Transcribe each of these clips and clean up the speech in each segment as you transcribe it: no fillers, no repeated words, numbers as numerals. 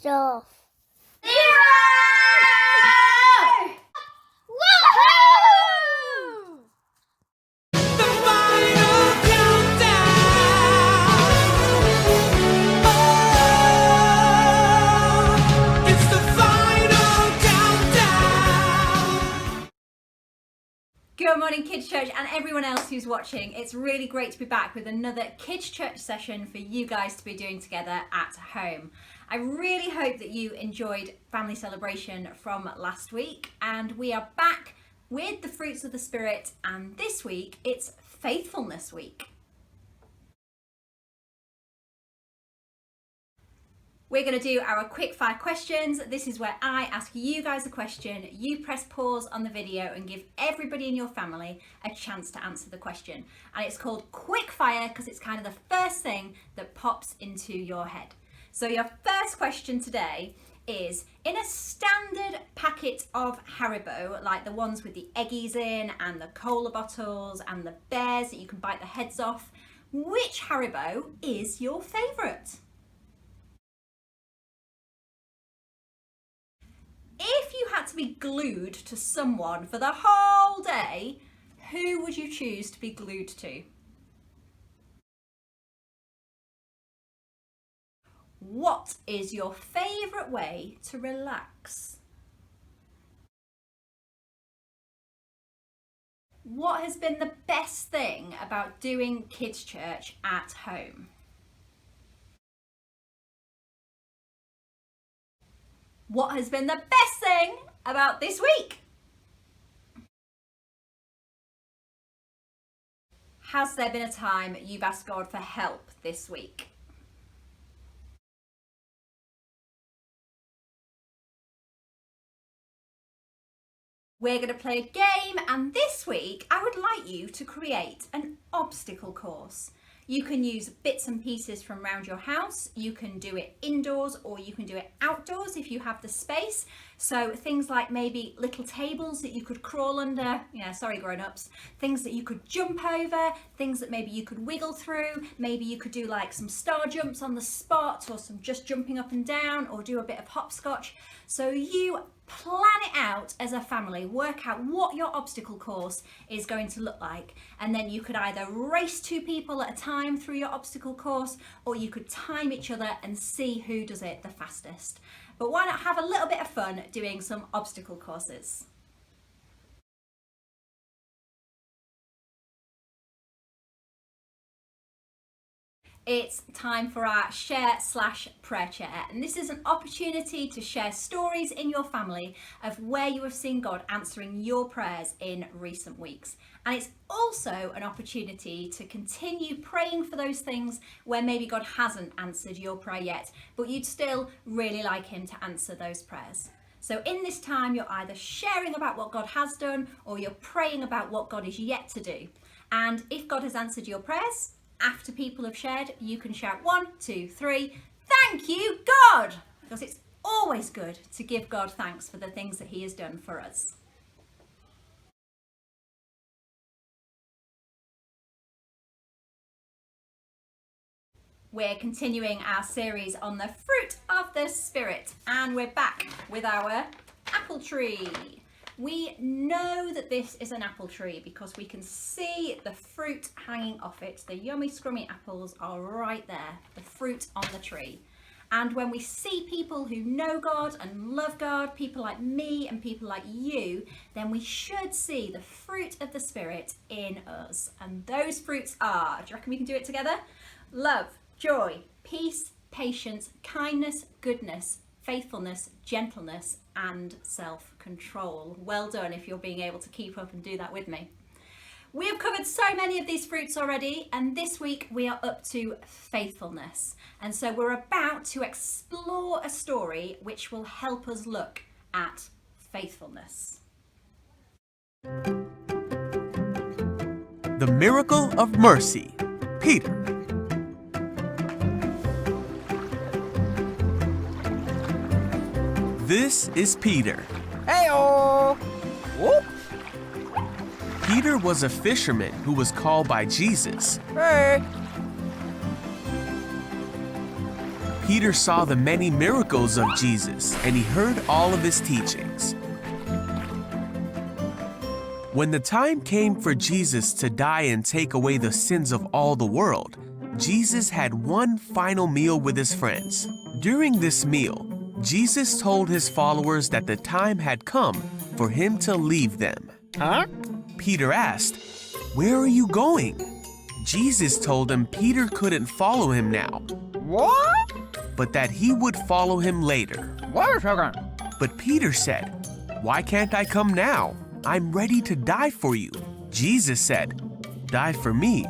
off. Zero! Woohoo! The final countdown. Oh, it's the final countdown. Good morning, Kids Church, and everyone else who's watching. It's really great to be back with another Kids Church session for you guys to be doing together at home. I really hope that you enjoyed Family Celebration from last week, and we are back with the fruits of the Spirit, and this week it's Faithfulness Week. We're going to do our quick fire questions. This is where I ask you guys a question, you press pause on the video and give everybody in your family a chance to answer the question. And it's called quick fire because it's kind of the first thing that pops into your head. So your first question today is, in a standard packet of Haribo, like the ones with the eggies in and the cola bottles and the bears that you can bite the heads off, which Haribo is your favourite? If you had to be glued to someone for the whole day, who would you choose to be glued to? What is your favourite way to relax? What has been the best thing about doing Kids Church at home? What has been the best thing about this week? Has there been a time you've asked God for help this week? We're going to play a game, and this week I would like you to create an obstacle course. You can use bits and pieces from around your house. You can do it indoors or you can do it outdoors if you have the space. So things like maybe little tables that you could crawl under, sorry grown-ups, things that you could jump over, things that maybe you could wiggle through. Maybe you could do like some star jumps on the spot or some just jumping up and down or do a bit of hopscotch. So you plan it out as a family, work out what your obstacle course is going to look like, and then you could either race two people at a time through your obstacle course, or you could time each other and see who does it the fastest. But why not have a little bit of fun doing some obstacle courses? It's time for our share/prayer chair, and this is an opportunity to share stories in your family of where you have seen God answering your prayers in recent weeks. And it's also an opportunity to continue praying for those things where maybe God hasn't answered your prayer yet, but you'd still really like him to answer those prayers. So in this time, you're either sharing about what God has done or you're praying about what God is yet to do. And if God has answered your prayers, after people have shared, you can shout 1, 2, 3, thank you, God! Because it's always good to give God thanks for the things that he has done for us. We're continuing our series on the fruit of the Spirit, and we're back with our apple tree. We know that this is an apple tree because we can see the fruit hanging off it. The yummy scrummy apples are right there, the fruit on the tree. And when we see people who know God and love God, people like me and people like you, then we should see the fruit of the Spirit in us. And those fruits are, do you reckon we can do it together? Love, joy, peace, patience, kindness, goodness, faithfulness, gentleness, and self-control. Well done if you're being able to keep up and do that with me. We have covered so many of these fruits already, and this week we are up to faithfulness. And so we're about to explore a story which will help us look at faithfulness. The Miracle of Mercy, Peter. This is Peter. Hey-o! Whoop! Peter was a fisherman who was called by Jesus. Hey! Peter saw the many miracles of Jesus, and he heard all of his teachings. When the time came for Jesus to die and take away the sins of all the world, Jesus had one final meal with his friends. During this meal, Jesus told his followers that the time had come for him to leave them. Huh? Peter asked, "Where are you going?" Jesus told him Peter couldn't follow him now, What? but that he would follow him later. Wait a second. But Peter said, "Why can't I come now? I'm ready to die for you." Jesus said, "Die for me?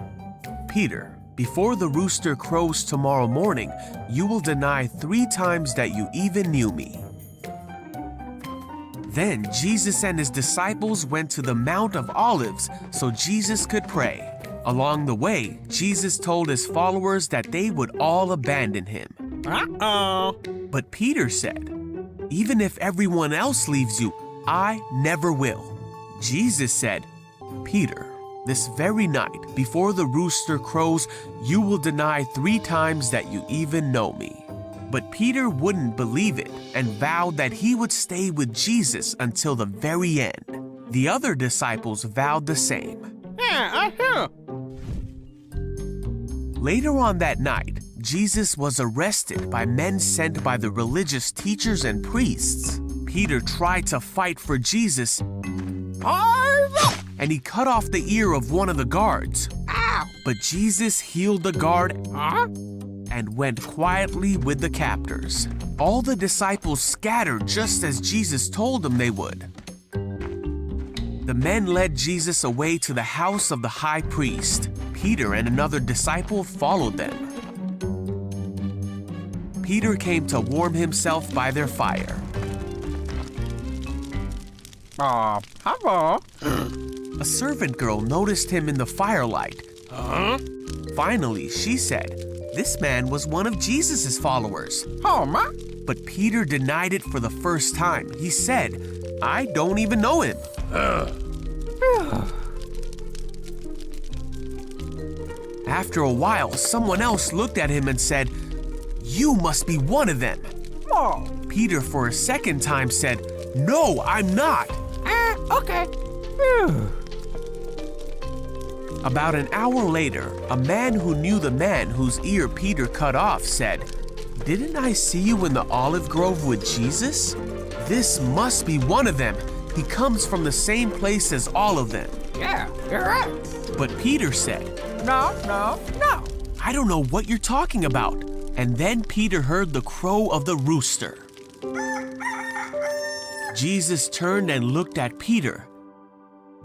Peter, before the rooster crows tomorrow morning, you will deny 3 times that you even knew me." Then Jesus and his disciples went to the Mount of Olives so Jesus could pray. Along the way, Jesus told his followers that they would all abandon him. Uh-oh. But Peter said, "Even if everyone else leaves you, I never will." Jesus said, "Peter, this very night, before the rooster crows, you will deny 3 times that you even know me." But Peter wouldn't believe it and vowed that he would stay with Jesus until the very end. The other disciples vowed the same. Yeah, I hear. Later on that night, Jesus was arrested by men sent by the religious teachers and priests. Peter tried to fight for Jesus, and he cut off the ear of one of the guards. Ow. But Jesus healed the guard Huh? and went quietly with the captors. All the disciples scattered just as Jesus told them they would. The men led Jesus away to the house of the high priest. Peter and another disciple followed them. Peter came to warm himself by their fire. Hello. A servant girl noticed him in the firelight. Huh? Finally, she said, "This man was one of Jesus' followers." Oh, ma. But Peter denied it for the first time. He said, "I don't even know him." After a while, someone else looked at him and said, "You must be one of them." Oh. Peter, for a second time, said, "No, I'm not." Okay. About an hour later, a man who knew the man whose ear Peter cut off said, "Didn't I see you in the olive grove with Jesus? This must be one of them. He comes from the same place as all of them." Yeah, you're right. But Peter said, No. "I don't know what you're talking about." And then Peter heard the crow of the rooster. Jesus turned and looked at Peter.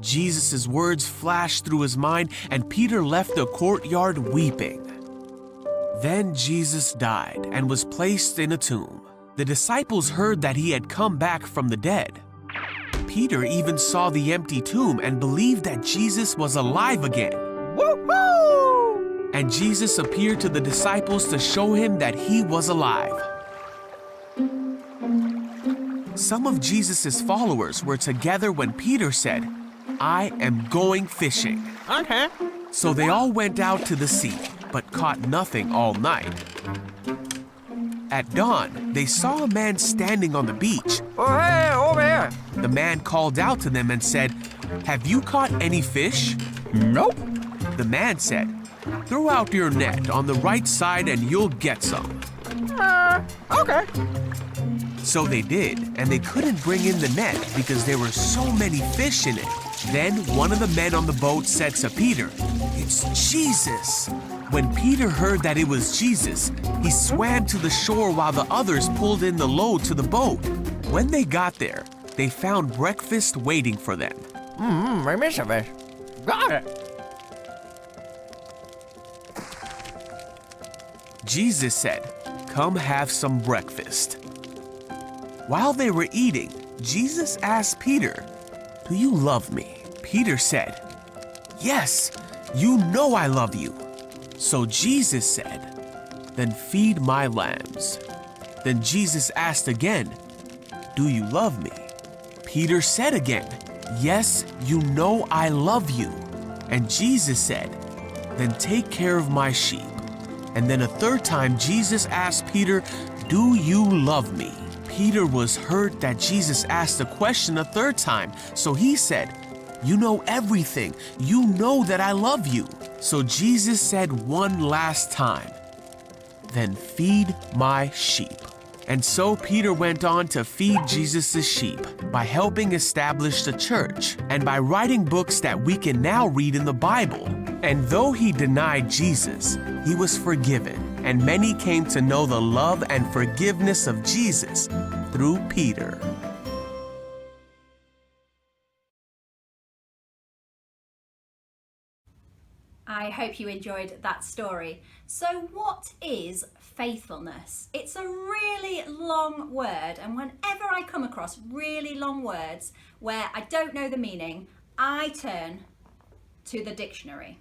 Jesus' words flashed through his mind, and Peter left the courtyard weeping. Then Jesus died and was placed in a tomb. The disciples heard that he had come back from the dead. Peter even saw the empty tomb and believed that Jesus was alive again. Woohoo! And Jesus appeared to the disciples to show him that he was alive. Some of Jesus' followers were together when Peter said, "I am going fishing." Okay. So they all went out to the sea, but caught nothing all night. At dawn, they saw a man standing on the beach. Oh, hey, over here. The man called out to them and said, "Have you caught any fish?" Nope. The man said, "Throw out your net on the right side and you'll get some." Okay. So they did, and they couldn't bring in the net because there were so many fish in it. Then one of the men on the boat said to Peter, "It's Jesus." When Peter heard that it was Jesus, he swam to the shore while the others pulled in the load to the boat. When they got there, they found breakfast waiting for them. I miss a fish. Got it. Jesus said, "Come have some breakfast." While they were eating, Jesus asked Peter, "Do you love me?" Peter said, "Yes, you know I love you." So Jesus said, "Then feed my lambs." Then Jesus asked again, "Do you love me?" Peter said again, "Yes, you know I love you." And Jesus said, "Then take care of my sheep." And then a third time, Jesus asked Peter, "Do you love me?" Peter was hurt that Jesus asked the question a third time, so he said, "You know everything. You know that I love you." So Jesus said one last time, "Then feed my sheep." And so Peter went on to feed Jesus' sheep by helping establish the church and by writing books that we can now read in the Bible. And though he denied Jesus, he was forgiven, and many came to know the love and forgiveness of Jesus through Peter. I hope you enjoyed that story. So what is faithfulness? It's a really long word, and whenever I come across really long words where I don't know the meaning, I turn to the dictionary.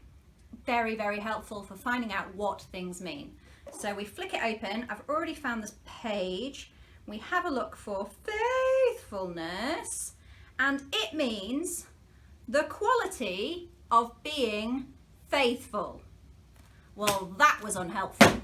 Very, very helpful for finding out what things mean. So we flick it open. I've already found this page. We have a look for faithfulness, and it means the quality of being faithful. Well, that was unhelpful.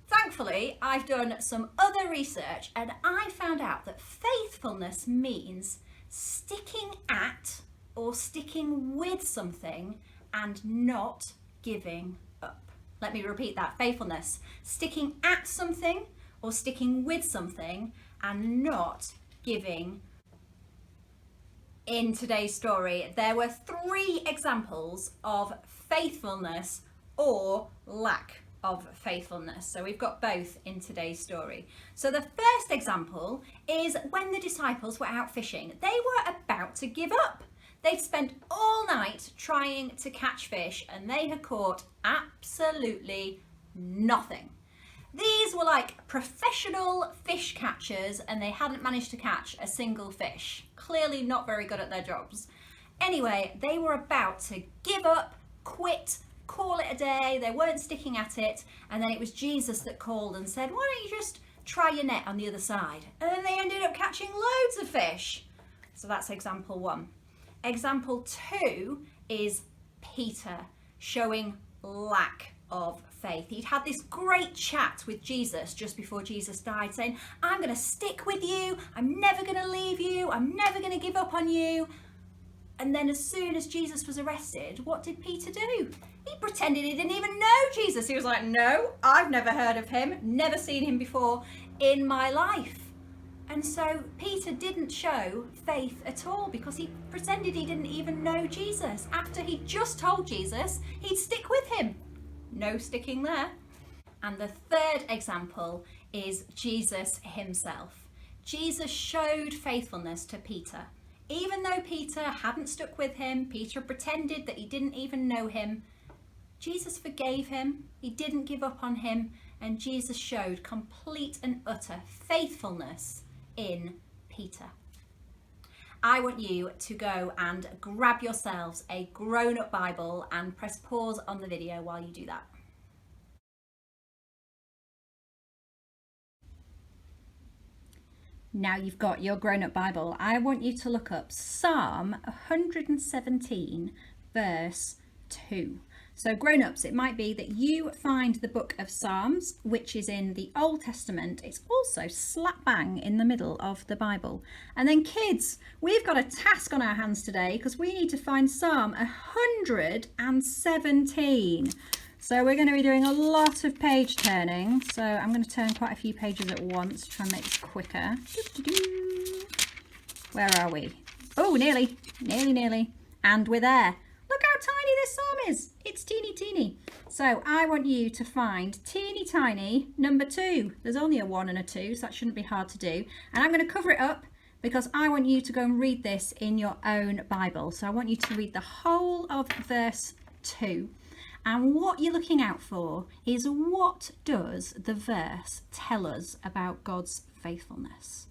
Thankfully, I've done some other research and I found out that faithfulness means sticking at or sticking with something and not giving up. Let me repeat that. Faithfulness, sticking at something or sticking with something and not giving. In today's story, there were 3 examples of faithfulness or lack of faithfulness. So we've got both in today's story. So the first example is when the disciples were out fishing. They were about to give up. They'd spent all night trying to catch fish and they had caught absolutely nothing. These were like professional fish catchers and they hadn't managed to catch a single fish. Clearly not very good at their jobs. Anyway, they were about to give up, quit, call it a day. They weren't sticking at it. And then it was Jesus that called and said, "Why don't you just try your net on the other side?" And then they ended up catching loads of fish. So that's example 1. Example 2 is Peter showing lack of faith. He'd had this great chat with Jesus just before Jesus died, saying, "I'm going to stick with you. I'm never going to leave you. I'm never going to give up on you." And then as soon as Jesus was arrested, what did Peter do? He pretended he didn't even know Jesus. He was like, "No, I've never heard of him, never seen him before in my life." And so Peter didn't show faith at all because he pretended he didn't even know Jesus. After he just told Jesus he'd stick with him. No sticking there. And the third example is Jesus himself. Jesus showed faithfulness to Peter. Even though Peter hadn't stuck with him, Peter pretended that he didn't even know him, Jesus forgave him, he didn't give up on him, and Jesus showed complete and utter faithfulness in Peter. I want you to go and grab yourselves a grown-up Bible and press pause on the video while you do that. Now you've got your grown-up Bible, I want you to look up Psalm 117 verse 2. So grown-ups, it might be that you find the book of Psalms, which is in the Old Testament. It's also slap bang in the middle of the Bible. And then kids, we've got a task on our hands today because we need to find Psalm 117. So we're going to be doing a lot of page turning. So I'm going to turn quite a few pages at once to try and make this quicker. Where are we? Oh, nearly. And we're there. Look how tiny this psalm is. It's teeny. So I want you to find teeny tiny number 2. There's only a 1 and a 2, so that shouldn't be hard to do. And I'm going to cover it up because I want you to go and read this in your own Bible. So I want you to read the whole of verse 2. And what you're looking out for is, what does the verse tell us about God's faithfulness?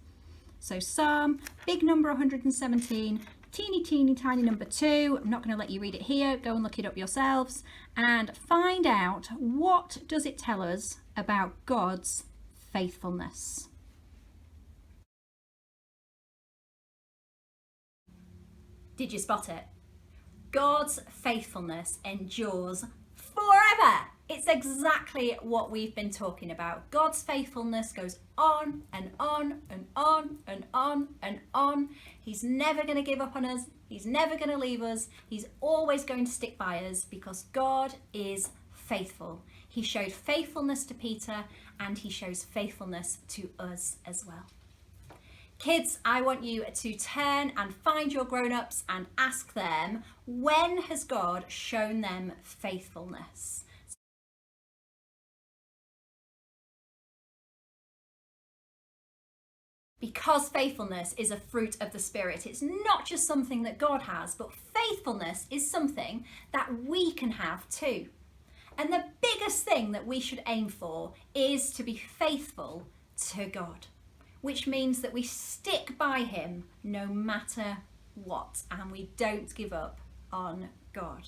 So Psalm, big number 117, teeny tiny number 2. I'm not going to let you read it here. Go and look it up yourselves and find out, what does it tell us about God's faithfulness? Did you spot it? God's faithfulness endures forever. It's exactly what we've been talking about. God's faithfulness goes on and on and on and on and on. He's never going to give up on us. He's never going to leave us. He's always going to stick by us because God is faithful. He showed faithfulness to Peter and he shows faithfulness to us as well. Kids, I want you to turn and find your grown-ups and ask them, when has God shown them faithfulness? Because faithfulness is a fruit of the Spirit. It's not just something that God has, but faithfulness is something that we can have too. And the biggest thing that we should aim for is to be faithful to God, which means that we stick by him no matter what, and we don't give up on God.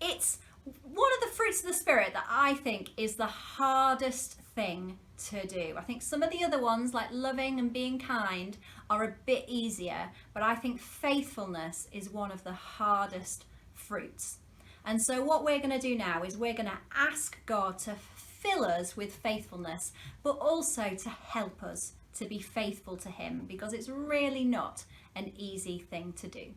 It's one of the fruits of the Spirit that I think is the hardest thing to do. I think some of the other ones, like loving and being kind, are a bit easier, but I think faithfulness is one of the hardest fruits. And so what we're going to do now is we're going to ask God to fill us with faithfulness, but also to help us to be faithful to him, because it's really not an easy thing to do.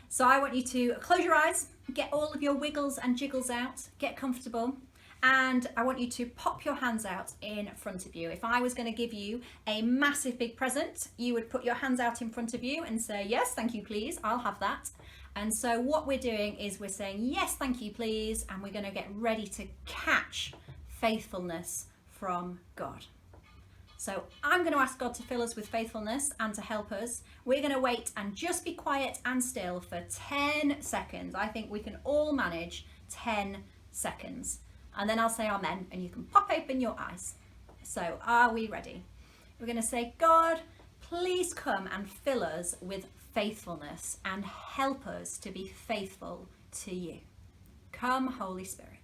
So I want you to close your eyes, get all of your wiggles and jiggles out, get comfortable, and I want you to pop your hands out in front of you. If I was going to give you a massive big present, you would put your hands out in front of you and say, yes, thank you, please, I'll have that. And so what we're doing is we're saying, yes, thank you, please, and we're going to get ready to catch faithfulness from God. So I'm going to ask God to fill us with faithfulness and to help us. We're going to wait and just be quiet and still for 10 seconds. I think we can all manage 10 seconds. And then I'll say amen and you can pop open your eyes. So are we ready? We're going to say, God, please come and fill us with faithfulness and help us to be faithful to you. Come, Holy Spirit.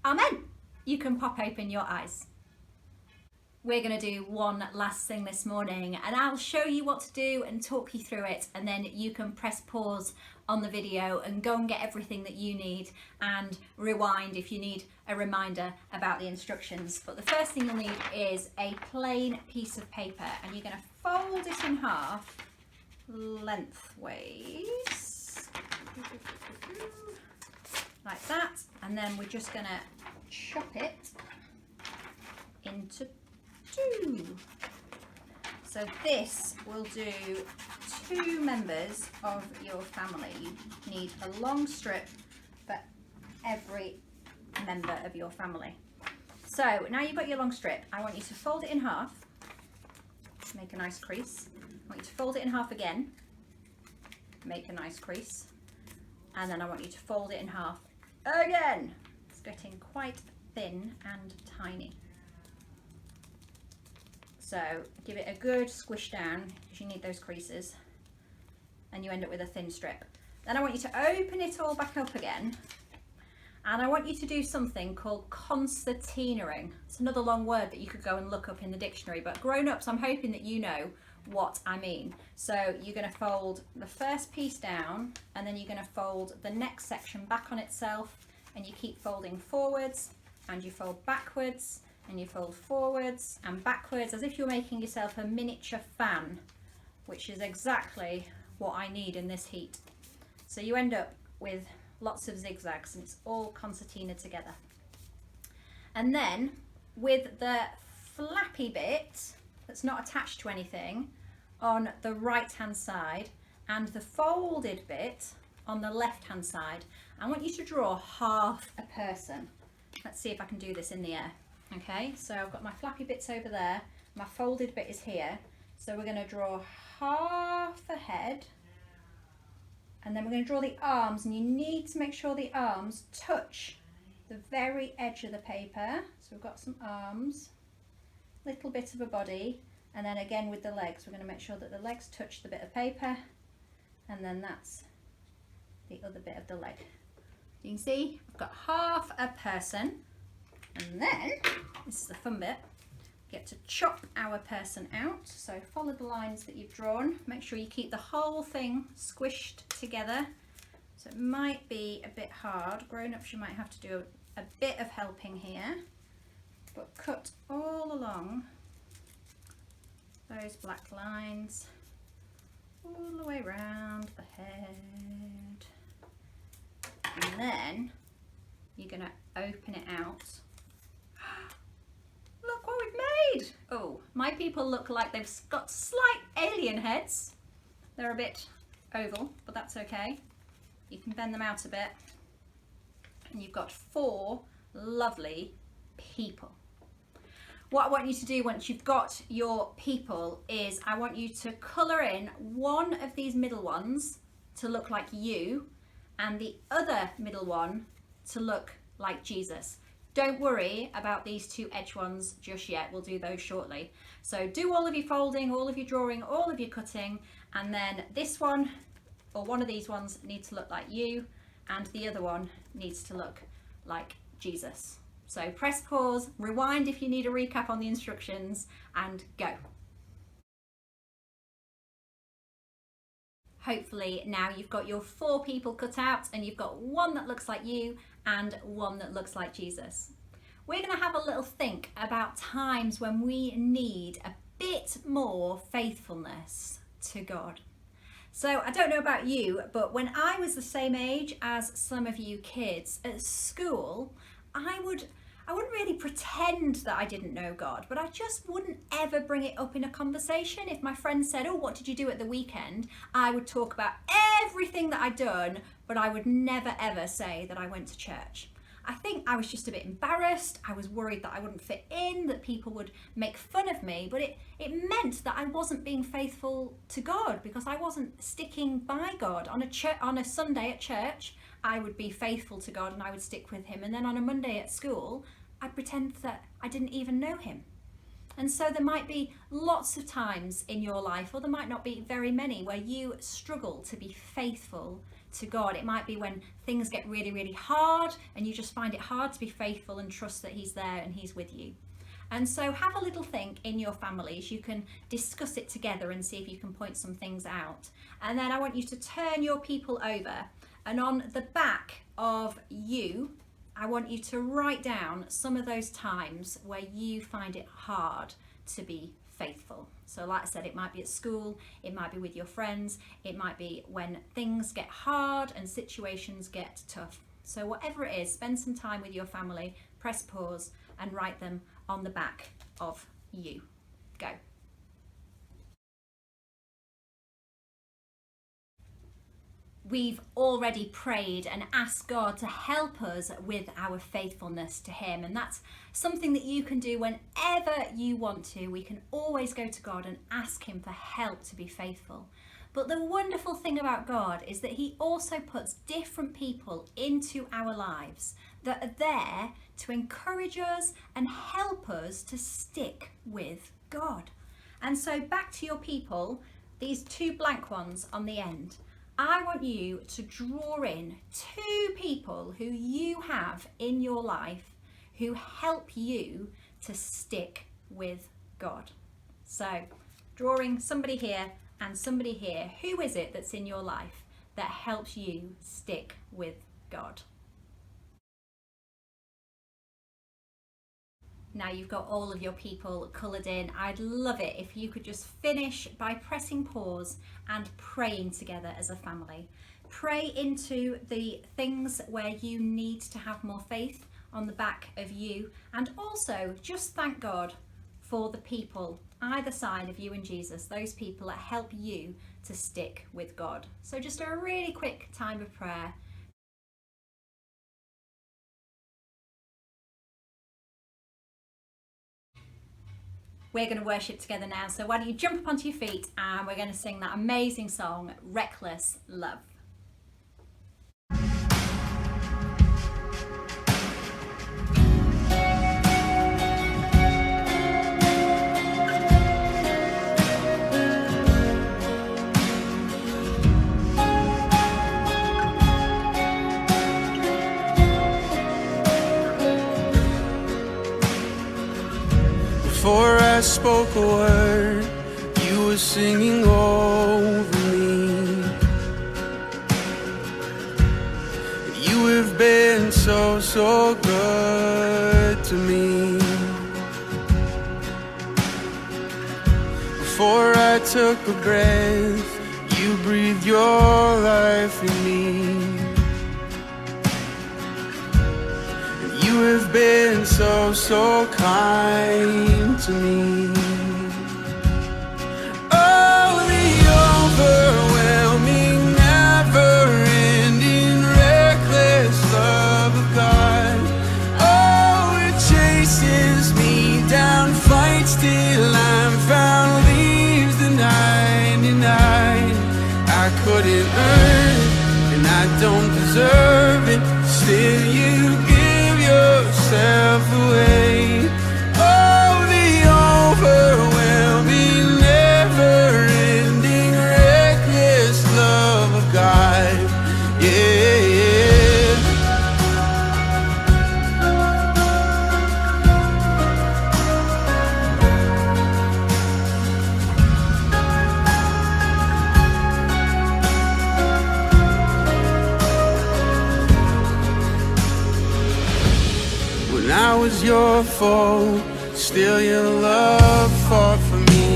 Amen. You can pop open your eyes. We're going to do one last thing this morning and I'll show you what to do and talk you through it, and then you can press pause on the video and go and get everything that you need and rewind if you need a reminder about the instructions. But the first thing you'll need is a plain piece of paper, and you're going to fold it in half lengthways like that, and then we're just going to chop it into two. So this will do 2 members of your family. You need a long strip for every member of your family. So now you've got your long strip, I want you to fold it in half, make a nice crease. I want you to fold it in half again, make a nice crease, and then I want you to fold it in half again. It's getting quite thin and tiny. So give it a good squish down because you need those creases, and you end up with a thin strip. Then I want you to open it all back up again, and I want you to do something called concertinaing. It's another long word that you could go and look up in the dictionary, but grown-ups, I'm hoping that you know what I mean. So you're going to fold the first piece down, and then you're going to fold the next section back on itself, and you keep folding forwards, and you fold backwards, and you fold forwards and backwards as if you're making yourself a miniature fan, which is exactly what I need in this heat. So you end up with lots of zigzags and it's all concertina together. And then with the flappy bit that's not attached to anything on the right hand side and the folded bit on the left hand side, I want you to draw half a person. Let's see if I can do this in the air. Okay, so I've got my flappy bits over there, my folded bit is here, so we're going to draw half a head, and then we're going to draw the arms, and you need to make sure the arms touch the very edge of the paper. So we've got some arms, little bit of a body, and then again with the legs, we're going to make sure that the legs touch the bit of paper, and then that's the other bit of the leg. You can see I've got half a person, and then, this is the fun bit, we get to chop our person out. So follow the lines that you've drawn. Make sure you keep the whole thing squished together. So it might be a bit hard. Grown-ups, you might have to do a bit of helping here, but cut all along those black lines all the way around the head, and then you're going to open it out. Look what we've made! Oh, my people look like they've got slight alien heads. They're a bit oval, but that's okay. You can bend them out a bit, and you've got 4 lovely people. What I want you to do once you've got your people is I want you to colour in one of these middle ones to look like you and the other middle one to look like Jesus. Don't worry about these 2 edge ones just yet. We'll do those shortly. So do all of your folding, all of your drawing, all of your cutting, and then this one or one of these ones needs to look like you and the other one needs to look like Jesus. So press pause, rewind if you need a recap on the instructions, and go. Hopefully now you've got your 4 people cut out and you've got one that looks like you and one that looks like Jesus. We're going to have a little think about times when we need a bit more faithfulness to God. So I don't know about you, but when I was the same age as some of you kids at school, I wouldn't really pretend that I didn't know God, but I just wouldn't ever bring it up in a conversation. If my friend said, oh, what did you do at the weekend? I would talk about everything that I'd done, but I would never ever say that I went to church. I think I was just a bit embarrassed. I was worried that I wouldn't fit in, that people would make fun of me, but it meant that I wasn't being faithful to God because I wasn't sticking by God. On a Sunday at church, I would be faithful to God and I would stick with him. And then on a Monday at school, I'd pretend that I didn't even know him. And so there might be lots of times in your life, or there might not be very many, where you struggle to be faithful to God. It might be when things get really, really hard and you just find it hard to be faithful and trust that he's there and he's with you. And so have a little think in your families. You can discuss it together and see if you can point some things out. And then I want you to turn your people over, and on the back of you, I want you to write down some of those times where you find it hard to be faithful. So like I said, it might be at school, it might be with your friends, it might be when things get hard and situations get tough. So whatever it is, spend some time with your family, press pause and write them on the back of you. Go. We've already prayed and asked God to help us with our faithfulness to him, and that's something that you can do whenever you want to. We can always go to God and ask him for help to be faithful. But the wonderful thing about God is that he also puts different people into our lives that are there to encourage us and help us to stick with God. And so back to your people, these 2 blank ones on the end. I want you to draw in 2 people who you have in your life who help you to stick with God. So drawing somebody here and somebody here, who is it that's in your life that helps you stick with God? Now you've got all of your people coloured in. I'd love it if you could just finish by pressing pause and praying together as a family. Pray into the things where you need to have more faith on the back of you, and also just thank God for the people either side of you and Jesus, those people that help you to stick with God. So just a really quick time of prayer. We're going to worship together now, so why don't you jump up onto your feet and we're going to sing that amazing song, Reckless Love. spoke a word, you were singing over me. You have been so, so good to me. Before I took a breath, you breathed your life in me. You have been so, so kind to me. Oh, the overwhelming, never-ending, reckless love of God. Oh, it chases me down, fights till I'm found, leaves the 99. I couldn't earn it, and I don't deserve it. Still you give yourself away. Oh, the overwhelming, never-ending, reckless love of God. Yeah, yeah. When I was your foe, still your love fought for me.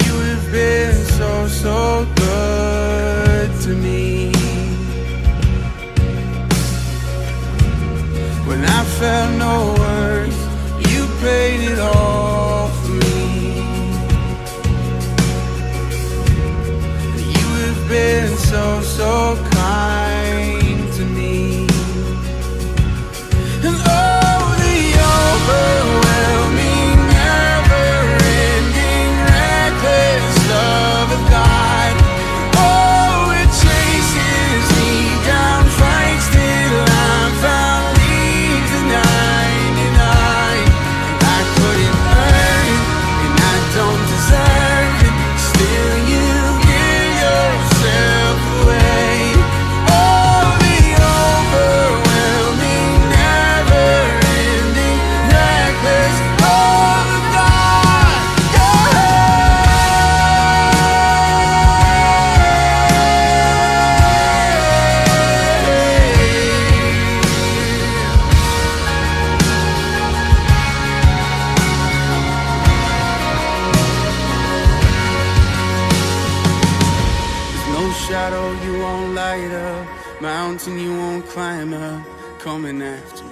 You have been so, so good to me. When I felt no worth, you paid it all for me. You have been so, so kind to me. And oh, the overwhelming, never-ending, reckless love of God. Oh, it chases me down, fights till I'm found, leaves the 99. I couldn't earn it, and I don't deserve it. Still you give yourself away. Oh, the overwhelming, never-ending, reckless love of God. There's no shadow you won't light up, mountain you won't climb up, coming after me.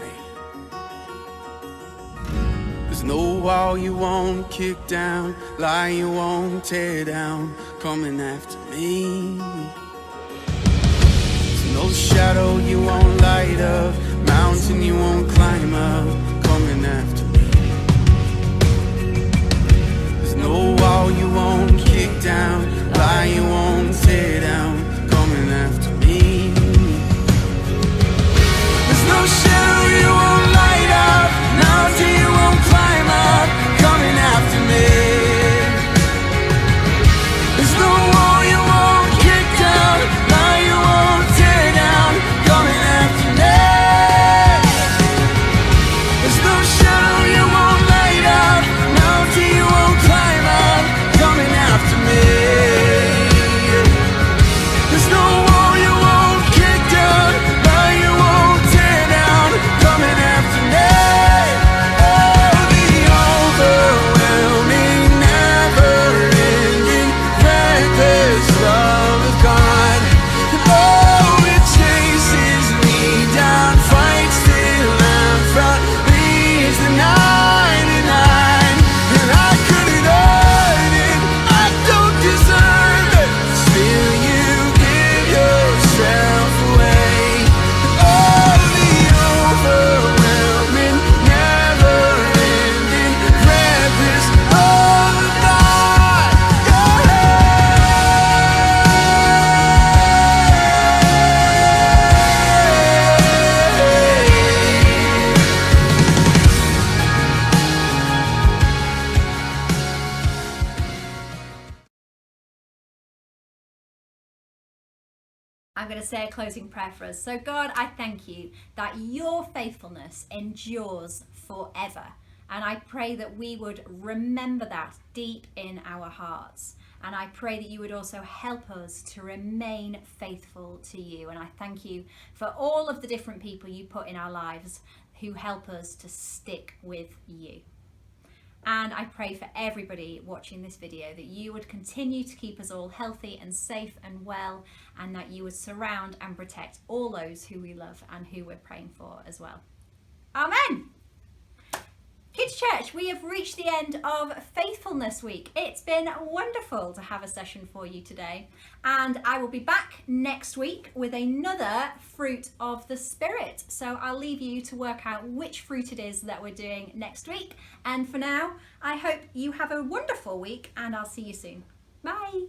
There's no wall you won't kick down, lie you won't tear down, coming after me. There's no shadow you won't light up, mountain you won't climb up, coming after me. There's no wall you won't kick down, lie you won't tear down, coming after me. There's no shadow you won't light up, mountain you won't climb up, coming after me. There's no wall you won't kick down, lie you won't tear down, coming after me. There's no shadow you won't light up, mountain you won't climb up, coming after me. There's no wall you won't kick down, lie you won't tear down, coming after me. Oh, the overwhelming, never-ending, reckless love of God. And oh, it chases me down, fights till I'm found, leaves the 99. And I couldn't earn it, I don't deserve it. Still you give yourself away. Oh, the overwhelming, never-ending, reckless love of God. I'm going to say a closing prayer for us. So God, I thank you that your faithfulness endures forever. And I pray that we would remember that deep in our hearts. And I pray that you would also help us to remain faithful to you. And I thank you for all of the different people you put in our lives who help us to stick with you. And I pray for everybody watching this video that you would continue to keep us all healthy and safe and well, and that you would surround and protect all those who we love and who we're praying for as well. Amen. Kids Church, we have reached the end of Faithfulness Week. It's been wonderful to have a session for you today, and I will be back next week with another fruit of the Spirit. So I'll leave you to work out which fruit it is that we're doing next week. And for now, I hope you have a wonderful week, and I'll see you soon. Bye.